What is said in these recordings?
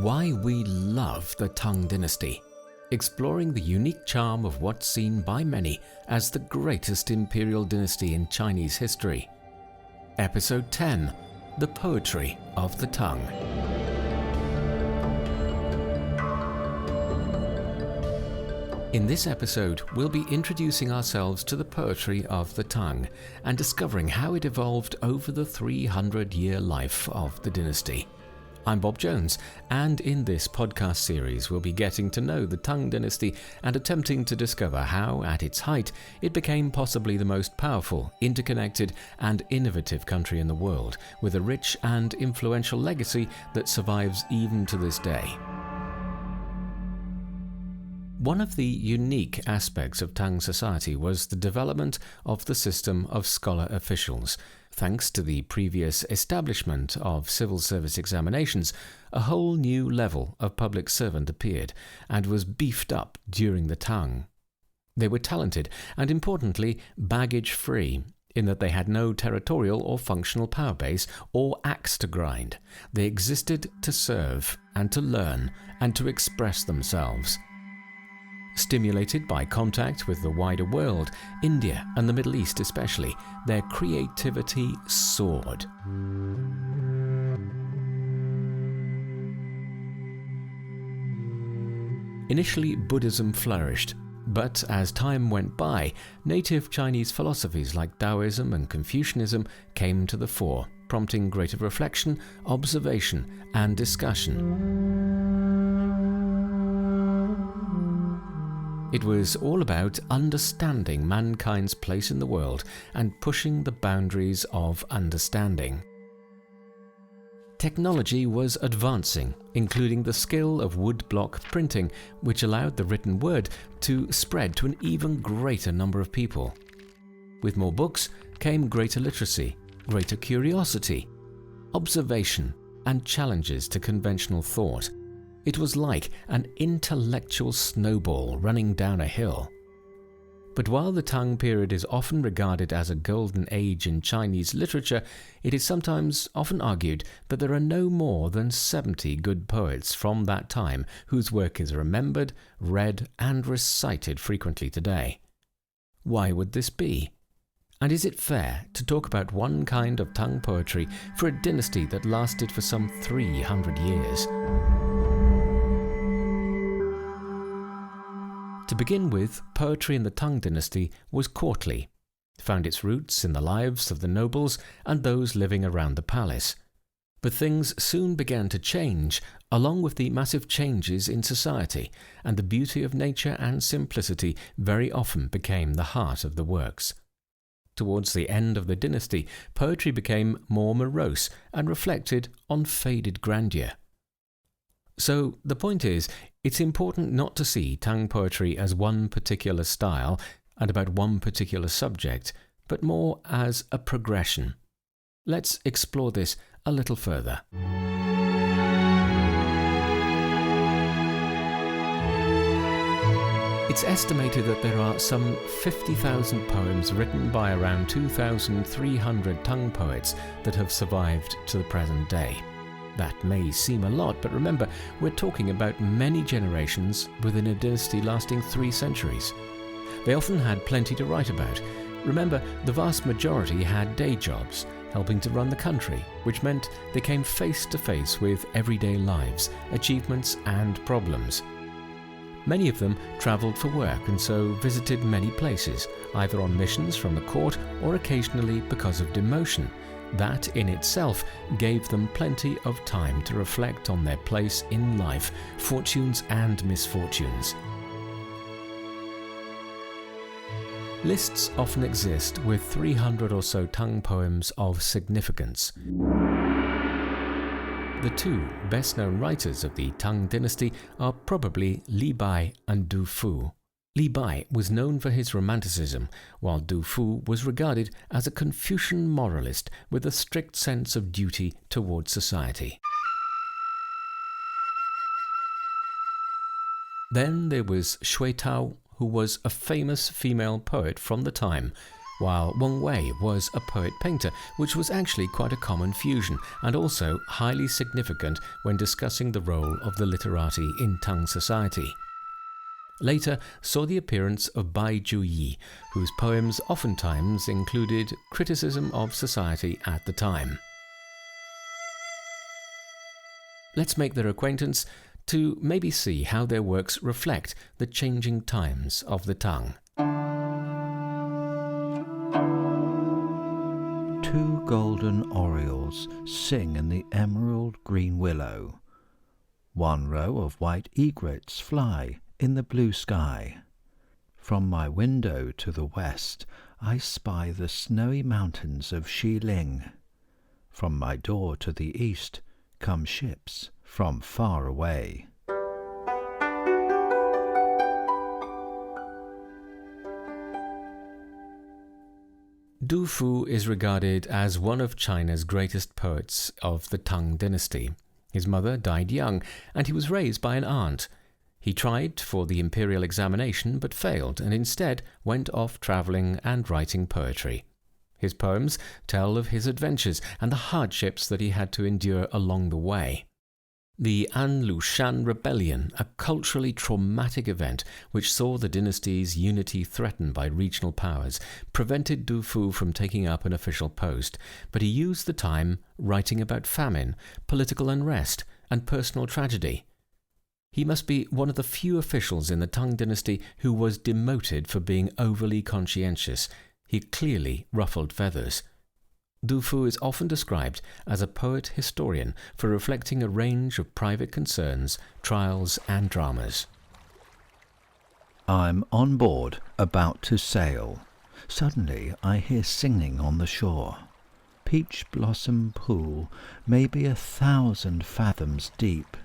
Why we love the Tang Dynasty, exploring the unique charm of what's seen by many as the greatest imperial dynasty in Chinese history. Episode 10, The Poetry of the Tang. In this episode, we'll be introducing ourselves to the poetry of the Tang and discovering how it evolved over the 300-year life of the dynasty. I'm Bob Jones, and in this podcast series we'll be getting to know the Tang dynasty and attempting to discover how, at its height, it became possibly the most powerful, interconnected and innovative country in the world, with a rich and influential legacy that survives even to this day. One of the unique aspects of Tang society was the development of the system of scholar officials. Thanks to the previous establishment of civil service examinations, a whole new level of public servant appeared and was beefed up during the Tang. They were talented and, importantly, baggage-free, in that they had no territorial or functional power base or axe to grind. They existed to serve and to learn and to express themselves. Stimulated by contact with the wider world, India and the Middle East especially, their creativity soared. Initially, Buddhism flourished, but as time went by, native Chinese philosophies like Taoism and Confucianism came to the fore, prompting greater reflection, observation, and discussion. It was all about understanding mankind's place in the world and pushing the boundaries of understanding. Technology was advancing, including the skill of woodblock printing, which allowed the written word to spread to an even greater number of people. With more books came greater literacy, greater curiosity, observation, and challenges to conventional thought. It was like an intellectual snowball running down a hill. But while the Tang period is often regarded as a golden age in Chinese literature, it is sometimes often argued that there are no more than 70 good poets from that time whose work is remembered, read, and recited frequently today. Why would this be? And is it fair to talk about one kind of Tang poetry for a dynasty that lasted for some 300 years? To begin with, poetry in the Tang dynasty was courtly, found its roots in the lives of the nobles and those living around the palace. But things soon began to change, along with the massive changes in society, and the beauty of nature and simplicity very often became the heart of the works. Towards the end of the dynasty, poetry became more morose and reflected on faded grandeur. So the point is, it's important not to see Tang poetry as one particular style and about one particular subject, but more as a progression. Let's explore this a little further. It's estimated that there are some 50,000 poems written by around 2,300 Tang poets that have survived to the present day. That may seem a lot, but remember, we're talking about many generations within a dynasty lasting 3 centuries. They often had plenty to write about. Remember, the vast majority had day jobs, helping to run the country, which meant they came face to face with everyday lives, achievements and problems. Many of them travelled for work and so visited many places, either on missions from the court or occasionally because of demotion. That in itself gave them plenty of time to reflect on their place in life, fortunes and misfortunes. Lists often exist with 300 or so Tang poems of significance. The 2 best-known writers of the Tang dynasty are probably Li Bai and Du Fu. Li Bai was known for his romanticism, while Du Fu was regarded as a Confucian moralist with a strict sense of duty towards society. Then there was Shui Tao, who was a famous female poet from the time, while Wang Wei was a poet-painter, which was actually quite a common fusion and also highly significant when discussing the role of the literati in Tang society. Later saw the appearance of Bai Juyi, whose poems oftentimes included criticism of society at the time. Let's make their acquaintance to maybe see how their works reflect the changing times of the Tang. Two golden orioles sing in the emerald green willow. One row of white egrets fly in the blue sky. From my window to the west I spy the snowy mountains of Xiling. From my door to the east come ships from far away. Du Fu is regarded as one of China's greatest poets of the Tang Dynasty. His mother died young, and he was raised by an aunt. He tried for the imperial examination but failed, and instead went off travelling and writing poetry. His poems tell of his adventures and the hardships that he had to endure along the way. The An Lushan Rebellion, a culturally traumatic event which saw the dynasty's unity threatened by regional powers, prevented Du Fu from taking up an official post, but he used the time writing about famine, political unrest, and personal tragedy. He must be one of the few officials in the Tang dynasty who was demoted for being overly conscientious. He clearly ruffled feathers. Du Fu is often described as a poet-historian for reflecting a range of private concerns, trials and dramas. I'm on board, about to sail. Suddenly I hear singing on the shore. Peach blossom pool may be 1,000 fathoms deep,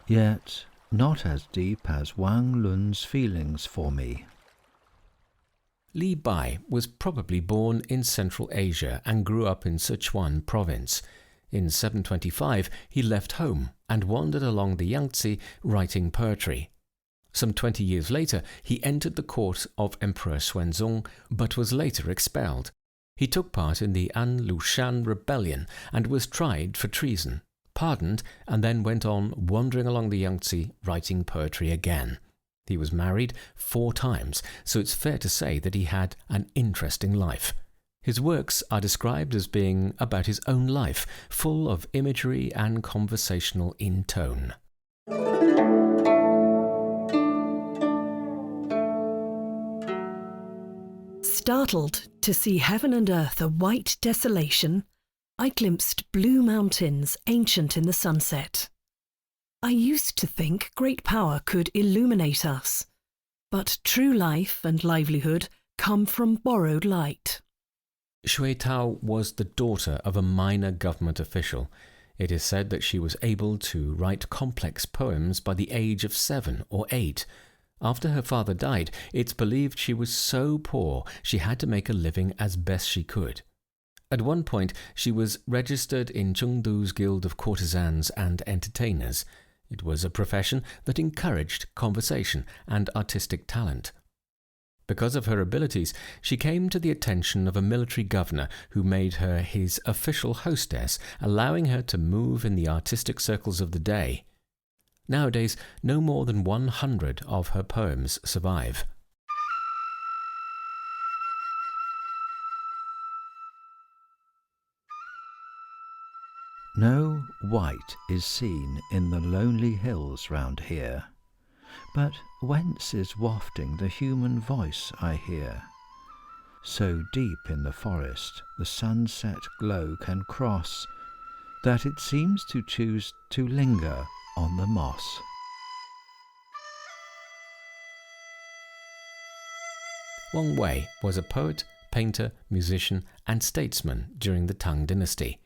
yet not as deep as Wang Lun's feelings for me. Li Bai was probably born in Central Asia and grew up in Sichuan province. In 725 he left home and wandered along the Yangtze writing poetry. Some 20 years later he entered the court of Emperor Xuanzong but was later expelled. He took part in the An Lushan Rebellion and was tried for treason, pardoned, and then went on wandering along the Yangtze writing poetry again. He was married 4 times, so it's fair to say that he had an interesting life. His works are described as being about his own life, full of imagery and conversational in tone. Startled to see heaven and earth a white desolation, I glimpsed blue mountains ancient in the sunset. I used to think great power could illuminate us, but true life and livelihood come from borrowed light. Shui Tao was the daughter of a minor government official. It is said that she was able to write complex poems by the age of 7 or 8. After her father died, it's believed she was so poor she had to make a living as best she could. At one point, she was registered in Chengdu's Guild of Courtesans and Entertainers. It was a profession that encouraged conversation and artistic talent. Because of her abilities, she came to the attention of a military governor who made her his official hostess, allowing her to move in the artistic circles of the day. Nowadays, no more than 100 of her poems survive. No white is seen in the lonely hills round here, but whence is wafting the human voice I hear? So deep in the forest the sunset glow can cross, that it seems to choose to linger on the moss. Wang Wei was a poet, painter, musician, and statesman during the Tang dynasty.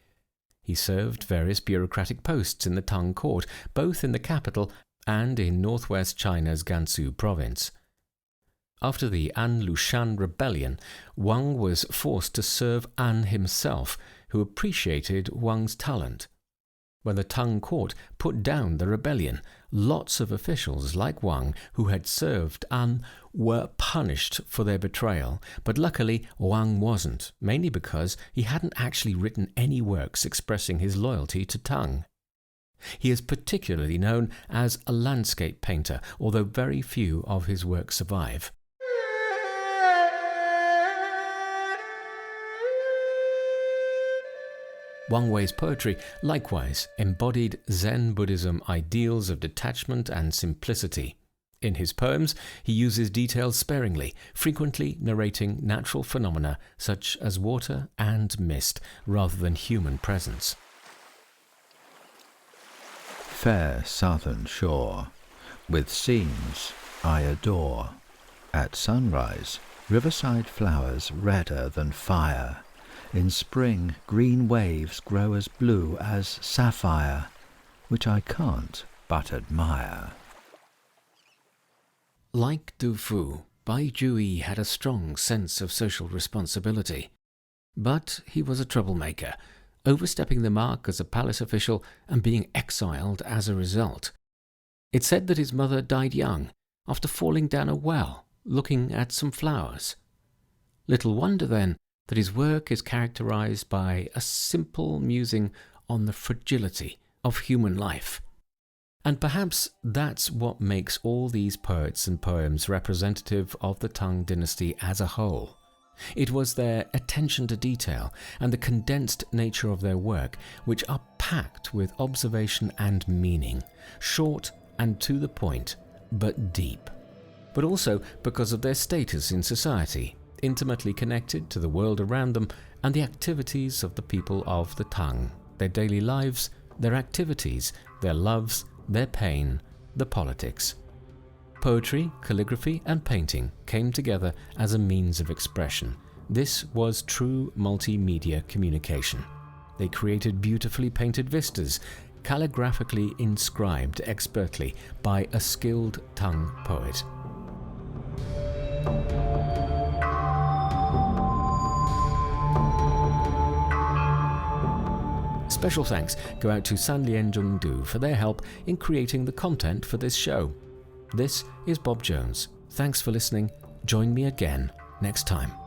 He served various bureaucratic posts in the Tang court, both in the capital and in northwest China's Gansu province. After the An Lushan Rebellion, Wang was forced to serve An himself, who appreciated Wang's talent. When the Tang court put down the rebellion, lots of officials like Wang who had served An were punished for their betrayal, but luckily Wang wasn't, mainly because he hadn't actually written any works expressing his loyalty to Tang. He is particularly known as a landscape painter, although very few of his works survive. Wang Wei's poetry likewise embodied Zen Buddhism ideals of detachment and simplicity. In his poems, he uses details sparingly, frequently narrating natural phenomena such as water and mist, rather than human presence. Fair southern shore, with scenes I adore. At sunrise, riverside flowers redder than fire. In spring, green waves grow as blue as sapphire, which I can't but admire. Like Du Fu, Bai Juyi had a strong sense of social responsibility. But he was a troublemaker, overstepping the mark as a palace official and being exiled as a result. It's said that his mother died young, after falling down a well, looking at some flowers. Little wonder, then, that his work is characterized by a simple musing on the fragility of human life. And perhaps that's what makes all these poets and poems representative of the Tang dynasty as a whole. It was their attention to detail and the condensed nature of their work which are packed with observation and meaning, short and to the point, but deep. But also because of their status in society, intimately connected to the world around them and the activities of the people of the Tang, their daily lives, their activities, their loves, their pain, the politics. Poetry, calligraphy and painting came together as a means of expression. This was true multimedia communication. They created beautifully painted vistas, calligraphically inscribed expertly by a skilled Tang poet. Special thanks go out to Sanlian Zhongdu for their help in creating the content for this show. This is Bob Jones. Thanks for listening. Join me again next time.